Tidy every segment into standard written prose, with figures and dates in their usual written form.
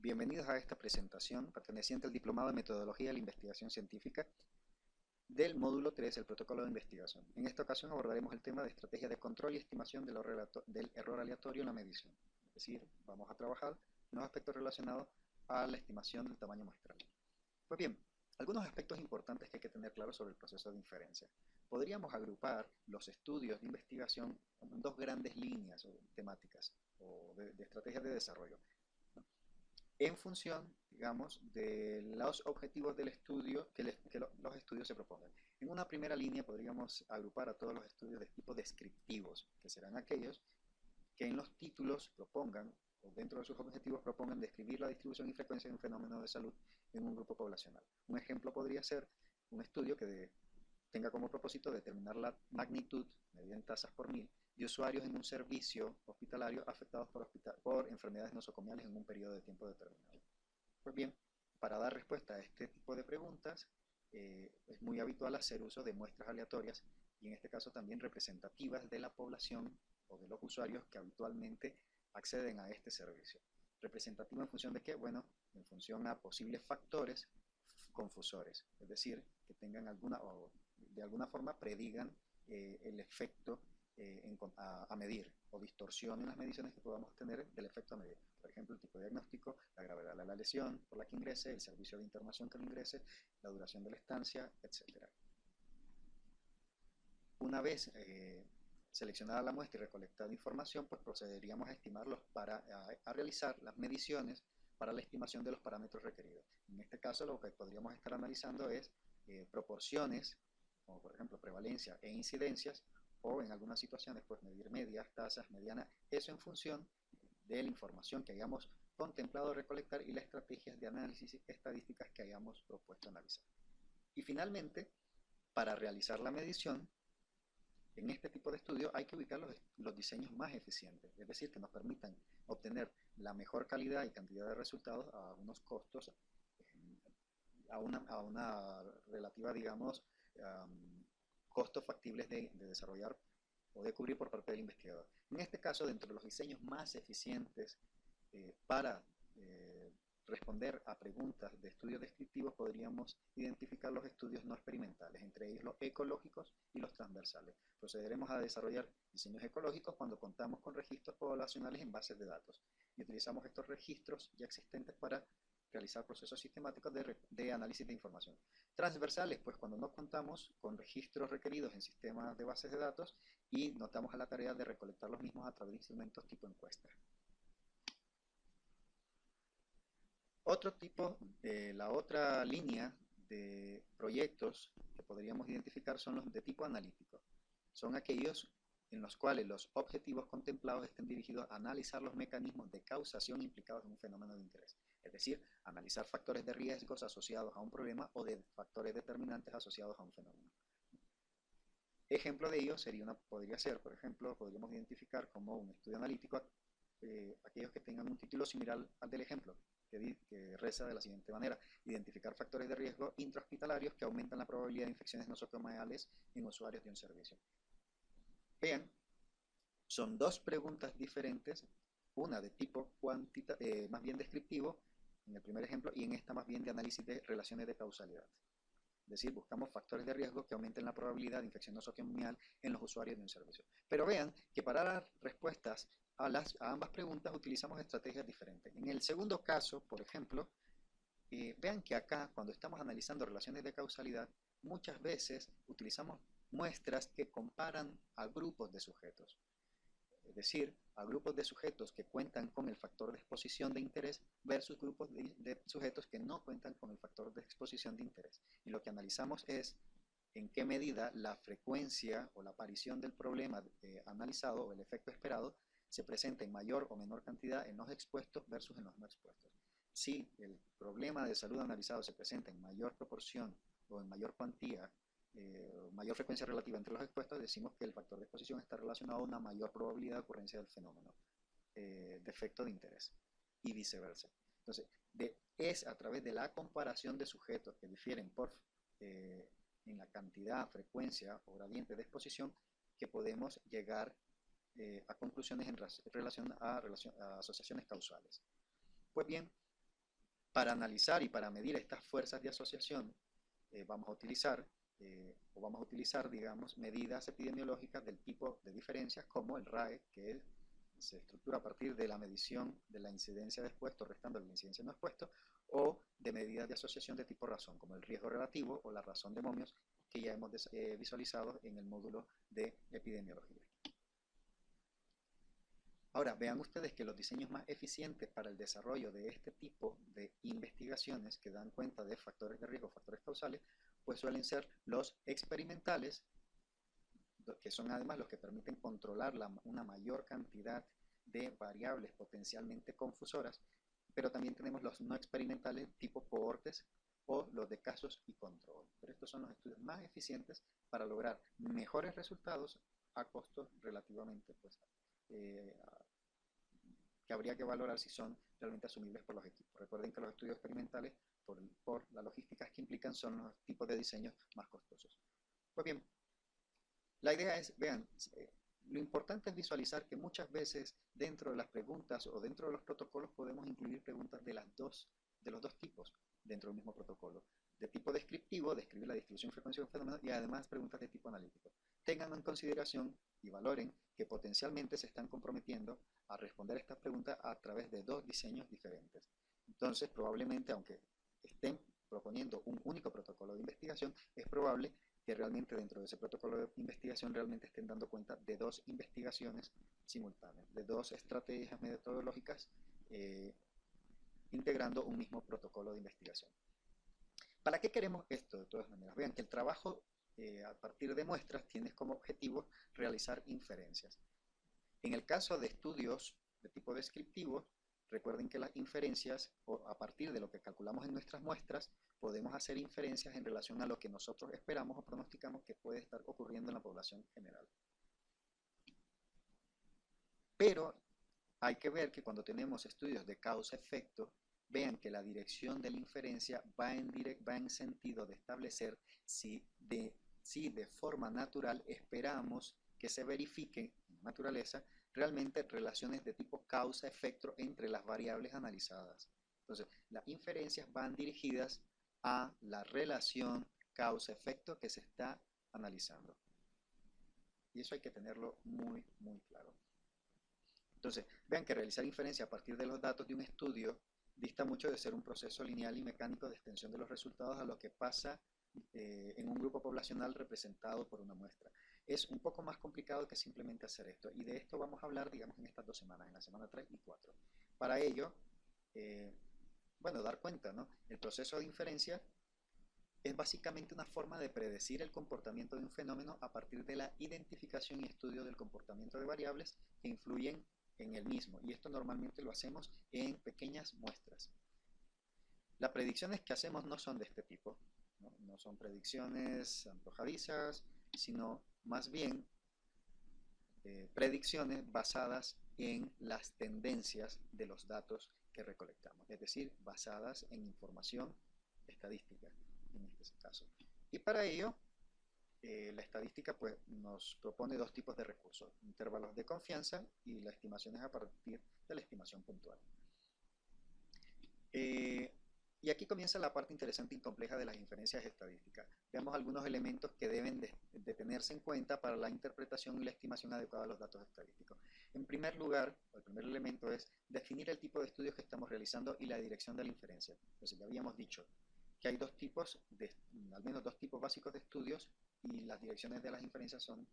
Bienvenidos a esta presentación perteneciente al Diplomado de Metodología de la Investigación Científica del módulo 3, el protocolo de investigación. En esta ocasión abordaremos el tema de estrategia de control y estimación del error aleatorio en la medición. Es decir, vamos a trabajar en los aspectos relacionados a la estimación del tamaño muestral. Pues bien, algunos aspectos importantes que hay que tener claros sobre el proceso de inferencia. Podríamos agrupar los estudios de investigación en dos grandes líneas o temáticas o de estrategias de desarrollo en función, digamos, de los objetivos del estudio que los estudios se propongan. En una primera línea podríamos agrupar a todos los estudios de tipo descriptivos, que serán aquellos que en los títulos propongan, o dentro de sus objetivos propongan describir la distribución y frecuencia de un fenómeno de salud en un grupo poblacional. Un ejemplo podría ser un estudio que tenga como propósito determinar la magnitud, medida en tasas por mil, de usuarios en un servicio hospitalario afectados por enfermedades nosocomiales en un periodo de tiempo determinado. Pues bien, para dar respuesta a este tipo de preguntas, es muy habitual hacer uso de muestras aleatorias y en este caso también representativas de la población o de los usuarios que habitualmente acceden a este servicio. ¿Representativa en función de qué? Bueno, en función a posibles factores confusores, es decir, que tengan alguna o de alguna forma predigan el efecto a medir o distorsionen las mediciones que podamos tener del efecto a medir. Por ejemplo, el tipo de diagnóstico, la gravedad de la lesión por la que ingrese, el servicio de internación que lo ingrese, la duración de la estancia, etc. Una vez seleccionada la muestra y recolectada información, pues procederíamos a estimarlos a realizar las mediciones para la estimación de los parámetros requeridos. En este caso, lo que podríamos estar analizando es proporciones, como por ejemplo prevalencia e incidencias, o en algunas situaciones, pues medir medias, tasas, medianas, eso en función de la información que hayamos contemplado recolectar y las estrategias de análisis estadísticas que hayamos propuesto analizar. Y finalmente, para realizar la medición, en este tipo de estudio hay que ubicar los diseños más eficientes, es decir, que nos permitan obtener la mejor calidad y cantidad de resultados a unos costos, a una relativa, digamos, costos factibles de desarrollar o de cubrir por parte del investigador. En este caso, dentro de los diseños más eficientes para responder a preguntas de estudios descriptivos, podríamos identificar los estudios no experimentales, entre ellos los ecológicos y los transversales. Procederemos a desarrollar diseños ecológicos cuando contamos con registros poblacionales en bases de datos y utilizamos estos registros ya existentes para realizar procesos sistemáticos de análisis de información. Transversales, pues cuando no contamos con registros requeridos en sistemas de bases de datos y nos damos a la tarea de recolectar los mismos a través de instrumentos tipo encuesta. Otro tipo, la otra línea de proyectos que podríamos identificar son los de tipo analítico. Son aquellos en los cuales los objetivos contemplados estén dirigidos a analizar los mecanismos de causación implicados en un fenómeno de interés. Es decir, analizar factores de riesgos asociados a un problema o de factores determinantes asociados a un fenómeno. Ejemplo de ello podría ser, por ejemplo, podríamos identificar como un estudio analítico aquellos que tengan un título similar al del ejemplo, que reza de la siguiente manera: identificar factores de riesgo intrahospitalarios que aumentan la probabilidad de infecciones nosocomiales en usuarios de un servicio. Vean, son dos preguntas diferentes, una de tipo más bien descriptivo, en el primer ejemplo, y en esta más bien de análisis de relaciones de causalidad. Es decir, buscamos factores de riesgo que aumenten la probabilidad de infección nosocomial en los usuarios de un servicio. Pero vean que para dar respuestas a ambas preguntas utilizamos estrategias diferentes. En el segundo caso, por ejemplo, vean que acá, cuando estamos analizando relaciones de causalidad, muchas veces utilizamos muestras que comparan a grupos de sujetos. Es decir, a grupos de sujetos que cuentan con el factor de exposición de interés versus grupos de sujetos que no cuentan con el factor de exposición de interés. Y lo que analizamos es en qué medida la frecuencia o la aparición del problema analizado o el efecto esperado se presenta en mayor o menor cantidad en los expuestos versus en los no expuestos. Si el problema de salud analizado se presenta en mayor proporción o en mayor cuantía, mayor frecuencia relativa entre los expuestos, decimos que el factor de exposición está relacionado a una mayor probabilidad de ocurrencia del fenómeno de efecto de interés y viceversa. Entonces, es a través de la comparación de sujetos que difieren en la cantidad, frecuencia o gradiente de exposición que podemos llegar a conclusiones en relación a asociaciones causales. Pues bien, Para analizar y para medir estas fuerzas de asociación, vamos a utilizar, digamos, medidas epidemiológicas del tipo de diferencias como el RAE, que se estructura a partir de la medición de la incidencia de expuesto restando la incidencia no expuesto, o de medidas de asociación de tipo razón, como el riesgo relativo o la razón de momios, que ya hemos visualizado en el módulo de epidemiología. Ahora, vean ustedes que los diseños más eficientes para el desarrollo de este tipo de investigaciones que dan cuenta de factores de riesgo, factores causales, pues suelen ser los experimentales, que son además los que permiten controlar una mayor cantidad de variables potencialmente confusoras, pero también tenemos los no experimentales tipo cohortes o los de casos y control. Pero estos son los estudios más eficientes para lograr mejores resultados a costos relativamente eh, que habría que valorar si son realmente asumibles por los equipos. Recuerden que los estudios experimentales, por las logísticas que implican, son los tipos de diseños más costosos. Pues bien, la idea es, vean, lo importante es visualizar que muchas veces dentro de las preguntas o dentro de los protocolos podemos incluir preguntas de los dos tipos dentro del mismo protocolo. De tipo descriptivo, describir la distribución y frecuencia de un fenómeno, y además preguntas de tipo analítico. Tengan en consideración y valoren que potencialmente se están comprometiendo a responder estas preguntas a través de dos diseños diferentes. Entonces, probablemente, aunque estén proponiendo un único protocolo de investigación, es probable que realmente dentro de ese protocolo de investigación realmente estén dando cuenta de dos investigaciones simultáneas, de dos estrategias metodológicas integrando un mismo protocolo de investigación. ¿Para qué queremos esto de todas maneras? Vean que el trabajo a partir de muestras tiene como objetivo realizar inferencias. En el caso de estudios de tipo descriptivo, recuerden que las inferencias, a partir de lo que calculamos en nuestras muestras, podemos hacer inferencias en relación a lo que nosotros esperamos o pronosticamos que puede estar ocurriendo en la población general. Pero hay que ver que cuando tenemos estudios de causa-efecto, vean que la dirección de la inferencia va en sentido de establecer si de forma natural esperamos que se verifiquen en naturaleza realmente relaciones de tipo causa-efecto entre las variables analizadas. Entonces, las inferencias van dirigidas a la relación causa-efecto que se está analizando. Y eso hay que tenerlo muy, muy claro. Entonces, vean que realizar inferencia a partir de los datos de un estudio dista mucho de ser un proceso lineal y mecánico de extensión de los resultados a lo que pasa en un grupo poblacional representado por una muestra. Es un poco más complicado que simplemente hacer esto, y de esto vamos a hablar, digamos, en estas 2 semanas, en la semana 3 y 4. Para ello, bueno, dar cuenta, ¿no? El proceso de inferencia es básicamente una forma de predecir el comportamiento de un fenómeno a partir de la identificación y estudio del comportamiento de variables que influyen en el mismo, y esto normalmente lo hacemos en pequeñas muestras. Las predicciones que hacemos no son de este tipo, no son predicciones antojadizas, sino más bien predicciones basadas en las tendencias de los datos que recolectamos, es decir, basadas en información estadística en este caso. Y para ello, la estadística pues, nos propone dos tipos de recursos: intervalos de confianza y las estimaciones a partir de la estimación puntual. Y aquí comienza la parte interesante y compleja de las inferencias estadísticas. Veamos algunos elementos que deben de tenerse en cuenta para la interpretación y la estimación adecuada de los datos estadísticos. En primer lugar, el primer elemento es definir el tipo de estudios que estamos realizando y la dirección de la inferencia. Entonces, ya habíamos dicho que hay al menos dos tipos básicos de estudios, y las direcciones de las inferencias son,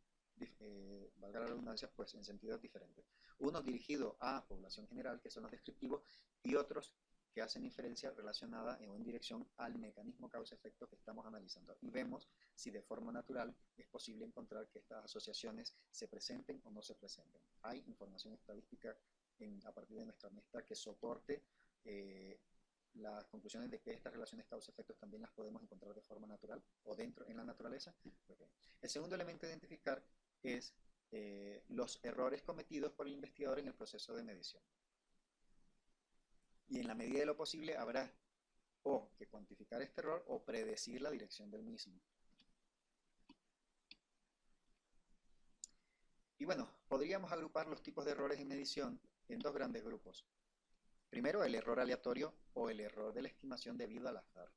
valga la redundancia, pues en sentidos diferentes. Uno dirigido a población general, que son los descriptivos, y otros que hacen inferencia relacionada en dirección al mecanismo causa-efecto que estamos analizando, y vemos si de forma natural es posible encontrar que estas asociaciones se presenten o no se presenten. Hay información estadística a partir de nuestra muestra que soporte las conclusiones de que estas relaciones causa-efectos también las podemos encontrar de forma natural o dentro en la naturaleza. El segundo elemento a identificar es los errores cometidos por el investigador en el proceso de medición. Y en la medida de lo posible habrá o que cuantificar este error o predecir la dirección del mismo. Y bueno, podríamos agrupar los tipos de errores en medición en dos grandes grupos. Primero, el error aleatorio o el error de la estimación debido al azar.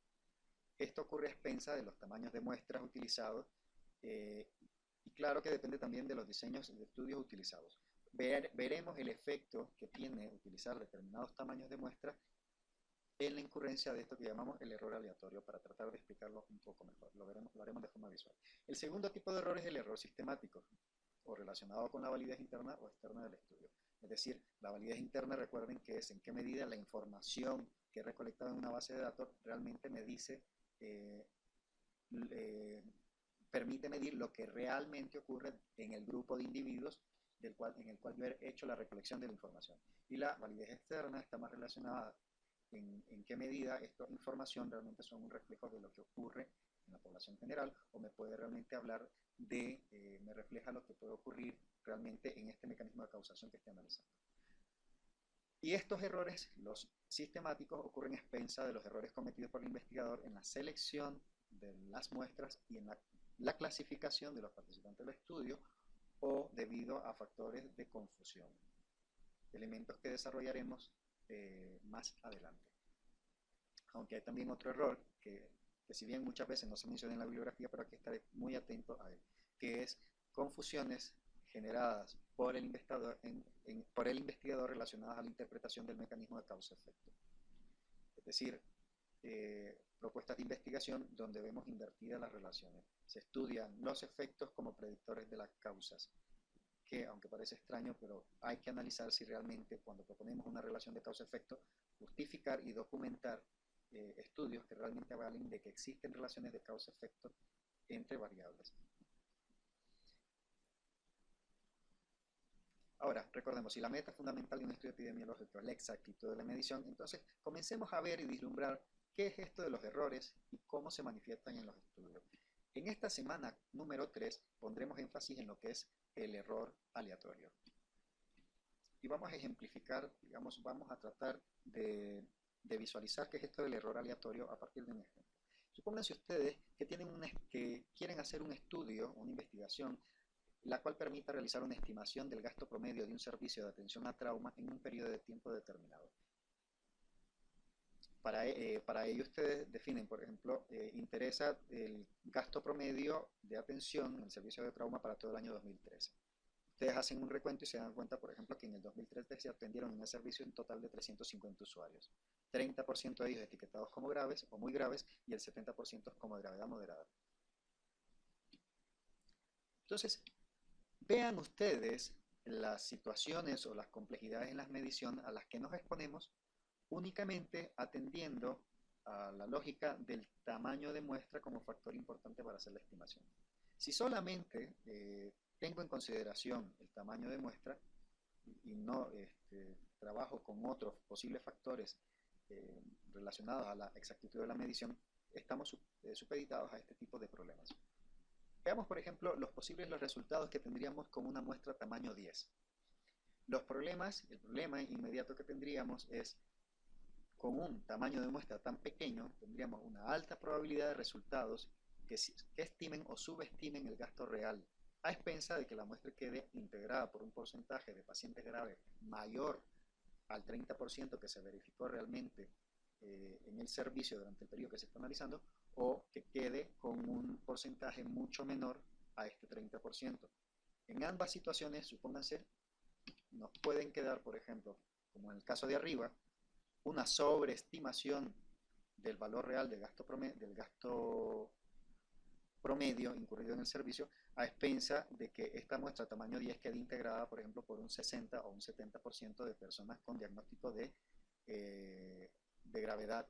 Esto ocurre a expensas de los tamaños de muestras utilizados eh, y claro que depende también de los diseños de estudios utilizados. Veremos el efecto que tiene utilizar determinados tamaños de muestra en la incurrencia de esto que llamamos el error aleatorio para tratar de explicarlo un poco mejor. Lo haremos de forma visual. El segundo tipo de error es el error sistemático o relacionado con la validez interna o externa del estudio. Es decir, la validez interna, recuerden que es en qué medida la información que he recolectado en una base de datos realmente me dice, eh, permite medir lo que realmente ocurre en el grupo de individuos en el cual yo he hecho la recolección de la información. Y la validez externa está más relacionada en qué medida esta información realmente son un reflejo de lo que ocurre en la población general o me puede realmente hablar de, me refleja lo que puede ocurrir realmente en este mecanismo de causación que estoy analizando. Y estos errores, los sistemáticos, ocurren a expensas de los errores cometidos por el investigador en la selección de las muestras y en la clasificación de los participantes del estudio o debido a factores de confusión, elementos que desarrollaremos más adelante. Aunque hay también otro error que si bien muchas veces no se menciona en la bibliografía, pero aquí estaré muy atento a él, que es confusiones generadas por el investigador relacionadas a la interpretación del mecanismo de causa-efecto. Es decir, propuestas de investigación donde vemos invertidas las relaciones. Se estudian los efectos como predictores de las causas, que aunque parece extraño, pero hay que analizar si realmente cuando proponemos una relación de causa-efecto, justificar y documentar estudios que realmente avalen de que existen relaciones de causa-efecto entre variables. Ahora, recordemos, si la meta fundamental de un estudio epidemiológico es la exactitud de la medición, entonces comencemos a ver y vislumbrar qué es esto de los errores y cómo se manifiestan en los estudios. En esta semana número 3 pondremos énfasis en lo que es el error aleatorio. Y vamos a ejemplificar, digamos, vamos a tratar de visualizar qué es esto del error aleatorio a partir de un ejemplo. Supónganse ustedes que quieren hacer un estudio, una investigación, la cual permita realizar una estimación del gasto promedio de un servicio de atención a trauma en un periodo de tiempo determinado. Para ello ustedes definen, por ejemplo, interesa el gasto promedio de atención en el servicio de trauma para todo el año 2013. Ustedes hacen un recuento y se dan cuenta, por ejemplo, que en el 2013 se atendieron en el servicio un total de 350 usuarios. 30% de ellos etiquetados como graves o muy graves y el 70% como de gravedad moderada. Entonces, vean ustedes las situaciones o las complejidades en las mediciones a las que nos exponemos únicamente atendiendo a la lógica del tamaño de muestra como factor importante para hacer la estimación. Si solamente tengo en consideración el tamaño de muestra y no trabajo con otros posibles factores relacionados a la exactitud de la medición, estamos supeditados a este tipo de problemas. Veamos, por ejemplo, los resultados que tendríamos con una muestra tamaño 10. El problema inmediato que tendríamos es, con un tamaño de muestra tan pequeño, tendríamos una alta probabilidad de resultados que estimen o subestimen el gasto real, a expensa de que la muestra quede integrada por un porcentaje de pacientes graves mayor al 30% que se verificó realmente en el servicio durante el periodo que se está analizando, o que quede con un porcentaje mucho menor a este 30%. En ambas situaciones, supónganse, nos pueden quedar, por ejemplo, como en el caso de arriba, una sobreestimación del valor real del gasto promedio incurrido en el servicio, a expensa de que esta muestra tamaño 10 quede integrada, por ejemplo, por un 60 o un 70% de personas con diagnóstico de gravedad,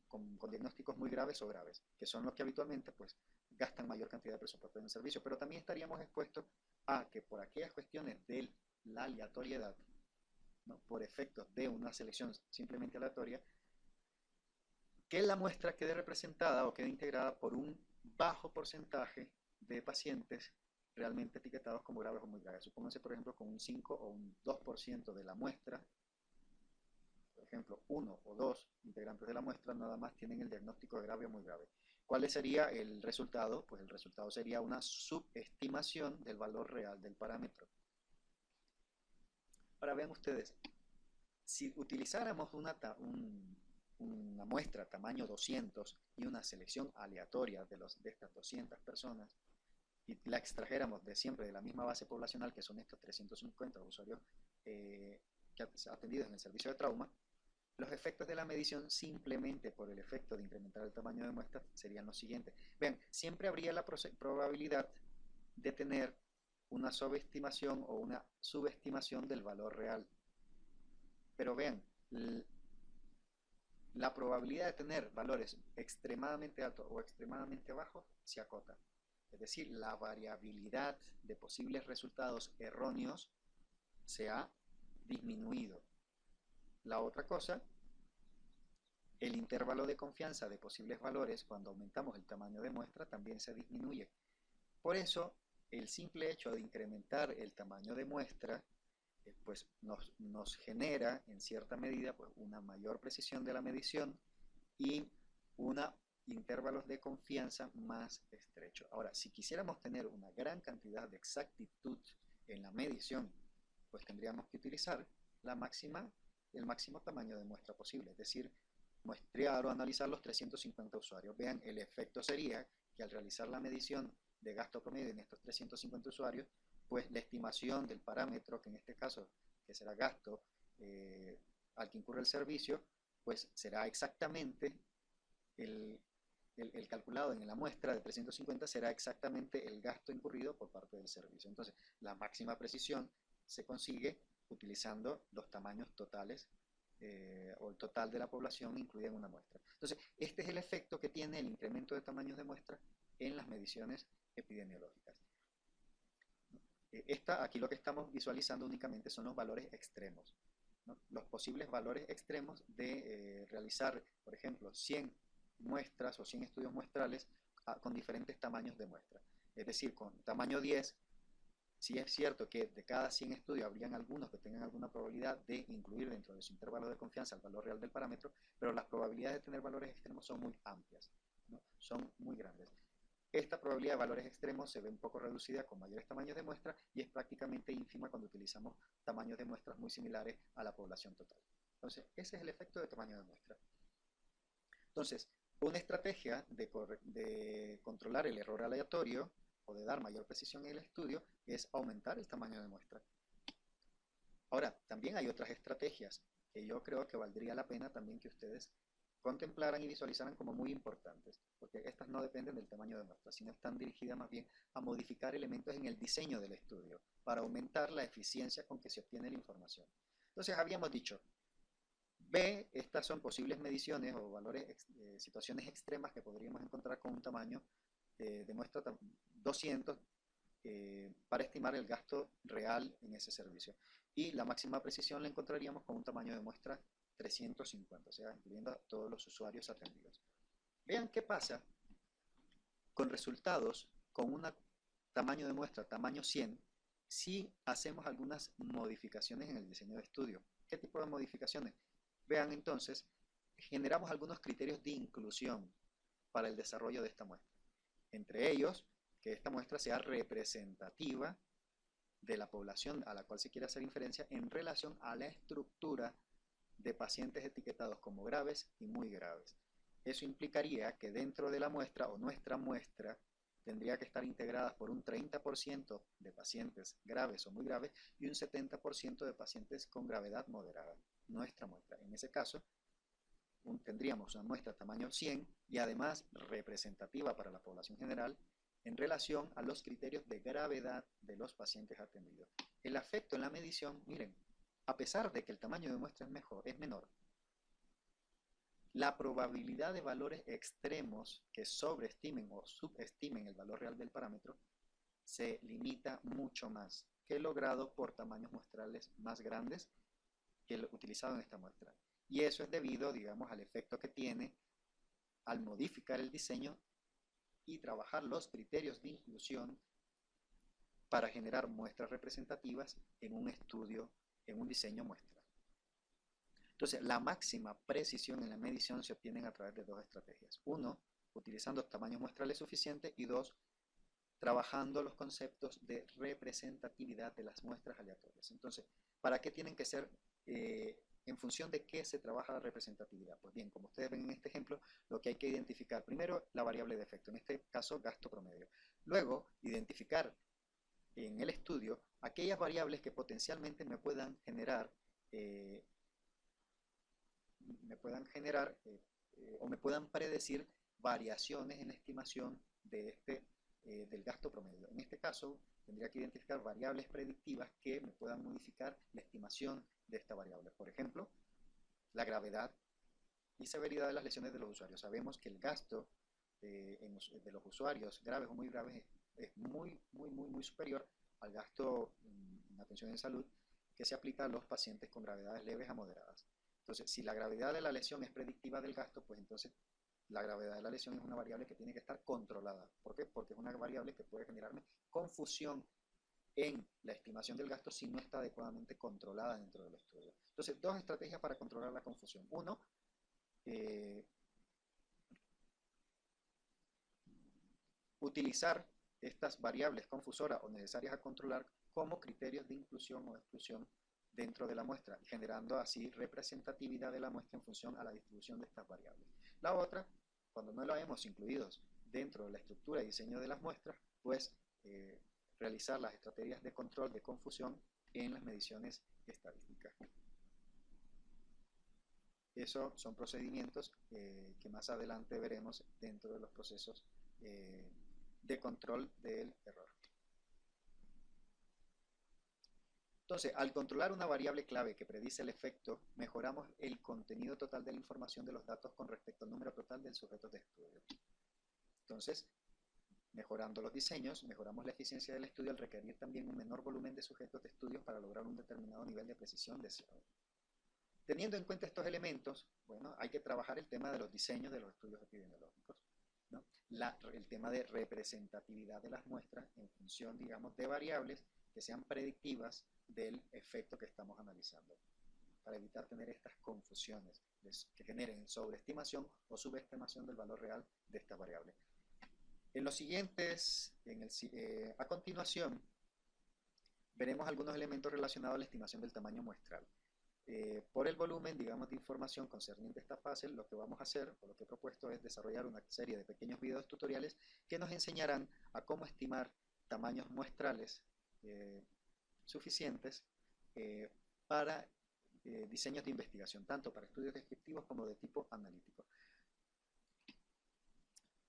con diagnósticos muy graves o graves, que son los que habitualmente pues gastan mayor cantidad de presupuesto en el servicio, pero también estaríamos expuestos a que por aquellas cuestiones de la aleatoriedad, ¿no?, por efectos de una selección simplemente aleatoria, que la muestra quede representada o quede integrada por un bajo porcentaje de pacientes realmente etiquetados como graves o muy graves. Supónganse, por ejemplo, con un 5 o un 2% de la muestra, por ejemplo, 1 o 2 integrantes de la muestra nada más tienen el diagnóstico de grave o muy grave. ¿Cuál sería el resultado? Pues el resultado sería una subestimación del valor real del parámetro. Ahora vean ustedes, Si utilizáramos una muestra tamaño 200 y una selección aleatoria de estas 200 personas y la extrajéramos de siempre de la misma base poblacional, que son estos 350 usuarios atendidos en el servicio de trauma, los efectos de la medición, simplemente por el efecto de incrementar el tamaño de muestra, serían los siguientes. Vean, siempre habría la probabilidad de tener una sobreestimación o una subestimación del valor real. Pero vean, la probabilidad de tener valores extremadamente altos o extremadamente bajos se acota. Es decir, la variabilidad de posibles resultados erróneos se ha disminuido. La otra cosa, el intervalo de confianza de posibles valores, cuando aumentamos el tamaño de muestra, también se disminuye. Por eso, el simple hecho de incrementar el tamaño de muestra pues nos genera en cierta medida pues, una mayor precisión de la medición y intervalos de confianza más estrechos. Ahora, si quisiéramos tener una gran cantidad de exactitud en la medición, pues tendríamos que utilizar el máximo tamaño de muestra posible, es decir, muestrear o analizar los 350 usuarios. Vean, el efecto sería que al realizar la medición de gasto promedio en estos 350 usuarios, pues la estimación del parámetro, que en este caso que será gasto al que incurre el servicio, pues será exactamente el calculado en la muestra de 350 será exactamente el gasto incurrido por parte del servicio. Entonces, la máxima precisión se consigue utilizando los tamaños totales o el total de la población incluida en una muestra. Entonces, este es el efecto que tiene el incremento de tamaños de muestra en las mediciones epidemiológicas. Aquí lo que estamos visualizando únicamente son los valores extremos, ¿no? Los posibles valores extremos de realizar, por ejemplo, 100 muestras o 100 estudios muestrales con diferentes tamaños de muestra. Es decir, con tamaño 10, sí es cierto que de cada 100 estudios habrían algunos que tengan alguna probabilidad de incluir dentro de su intervalo de confianza el valor real del parámetro, pero las probabilidades de tener valores extremos son muy amplias, ¿no? Son muy grandes. Esta probabilidad de valores extremos se ve un poco reducida con mayores tamaños de muestra y es prácticamente ínfima cuando utilizamos tamaños de muestras muy similares a la población total. Entonces, ese es el efecto de tamaño de muestra. Entonces, una estrategia de controlar el error aleatorio o de dar mayor precisión en el estudio es aumentar el tamaño de muestra. Ahora, también hay otras estrategias que yo creo que valdría la pena también que ustedes contemplaran y visualizaran como muy importantes, porque estas no dependen del tamaño de muestra, sino están dirigidas más bien a modificar elementos en el diseño del estudio para aumentar la eficiencia con que se obtiene la información. Entonces, habíamos dicho, B, estas son posibles mediciones o valores, situaciones extremas que podríamos encontrar con un tamaño de muestra 200 para estimar el gasto real en ese servicio. Y la máxima precisión la encontraríamos con un tamaño de muestra 350, o sea, incluyendo a todos los usuarios atendidos. Vean qué pasa con resultados con un tamaño de muestra tamaño 100 si hacemos algunas modificaciones en el diseño de estudio. ¿Qué tipo de modificaciones? Vean entonces, generamos algunos criterios de inclusión para el desarrollo de esta muestra. Entre ellos, que esta muestra sea representativa de la población a la cual se quiere hacer inferencia en relación a la estructura de pacientes etiquetados como graves y muy graves. Eso implicaría que dentro de la muestra o nuestra muestra tendría que estar integrada por un 30% de pacientes graves o muy graves y un 70% de pacientes con gravedad moderada. Nuestra muestra. En ese caso, tendríamos una muestra tamaño 100 y además representativa para la población general en relación a los criterios de gravedad de los pacientes atendidos. El efecto en la medición, miren, a pesar de que el tamaño de muestra es menor, la probabilidad de valores extremos que sobreestimen o subestimen el valor real del parámetro se limita mucho más que logrado por tamaños muestrales más grandes que el utilizado en esta muestra. Y eso es debido, digamos, al efecto que tiene al modificar el diseño y trabajar los criterios de inclusión para generar muestras representativas en un estudio, en un diseño muestra. Entonces, la máxima precisión en la medición se obtiene a través de dos estrategias. Uno, utilizando tamaños muestrales suficientes y dos, trabajando los conceptos de representatividad de las muestras aleatorias. Entonces, ¿para qué tienen que ser ¿En función de qué se trabaja la representatividad? Pues bien, como ustedes ven en este ejemplo, lo que hay que identificar primero la variable de efecto, en este caso gasto promedio. Luego, identificar en el estudio aquellas variables que potencialmente eh, o me puedan predecir variaciones en la estimación del gasto promedio. En este caso, tendría que identificar variables predictivas que me puedan modificar la estimación de esta variable. Por ejemplo, la gravedad y severidad de las lesiones de los usuarios. Sabemos que el gasto de los usuarios graves o muy graves es muy superior al gasto en atención en salud que se aplica a los pacientes con gravedades leves a moderadas. Entonces, si la gravedad de la lesión es predictiva del gasto, pues entonces la gravedad de la lesión es una variable que tiene que estar controlada. ¿Por qué? Porque es una variable que puede generarme confusión en la estimación del gasto si no está adecuadamente controlada dentro del estudio. Entonces, dos estrategias para controlar la confusión. Uno, utilizar estas variables confusoras o necesarias a controlar como criterios de inclusión o exclusión dentro de la muestra, generando así representatividad de la muestra en función a la distribución de estas variables. La otra, cuando no la hemos incluido dentro de la estructura y diseño de las muestras, pues realizar las estrategias de control de confusión en las mediciones estadísticas. Esos son procedimientos que más adelante veremos dentro de los procesos de control del error. Entonces, al controlar una variable clave que predice el efecto, mejoramos el contenido total de la información de los datos con respecto al número total de sujetos de estudio. Entonces, mejorando los diseños, mejoramos la eficiencia del estudio al requerir también un menor volumen de sujetos de estudios para lograr un determinado nivel de precisión deseado. Teniendo en cuenta estos elementos, bueno, hay que trabajar el tema de los diseños de los estudios epidemiológicos, ¿no? El tema de representatividad de las muestras en función, digamos, de variables que sean predictivas del efecto que estamos analizando, para evitar tener estas confusiones que generen sobreestimación o subestimación del valor real de esta variable. En los siguientes, a continuación, veremos algunos elementos relacionados a la estimación del tamaño muestral. Por el volumen, digamos, de información concerniente a esta fase, lo que vamos a hacer, o lo que he propuesto es desarrollar una serie de pequeños videos tutoriales que nos enseñarán a cómo estimar tamaños muestrales suficientes para diseños de investigación, tanto para estudios descriptivos como de tipo analítico.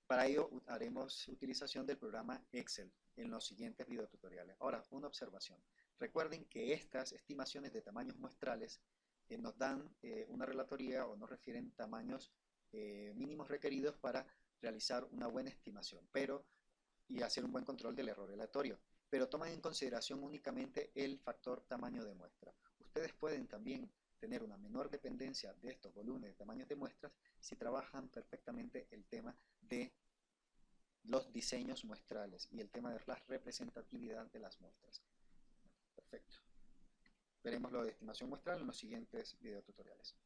Para ello haremos utilización del programa Excel en los siguientes videotutoriales. Ahora, una observación. Recuerden que estas estimaciones de tamaños muestrales nos dan una relatoría o nos refieren tamaños mínimos requeridos para realizar una buena estimación y hacer un buen control del error aleatorio. Pero toman en consideración únicamente el factor tamaño de muestra. Ustedes pueden también tener una menor dependencia de estos volúmenes de tamaños de muestras si trabajan perfectamente el tema de los diseños muestrales y el tema de la representatividad de las muestras. Perfecto. Veremos lo de estimación muestral en los siguientes videotutoriales.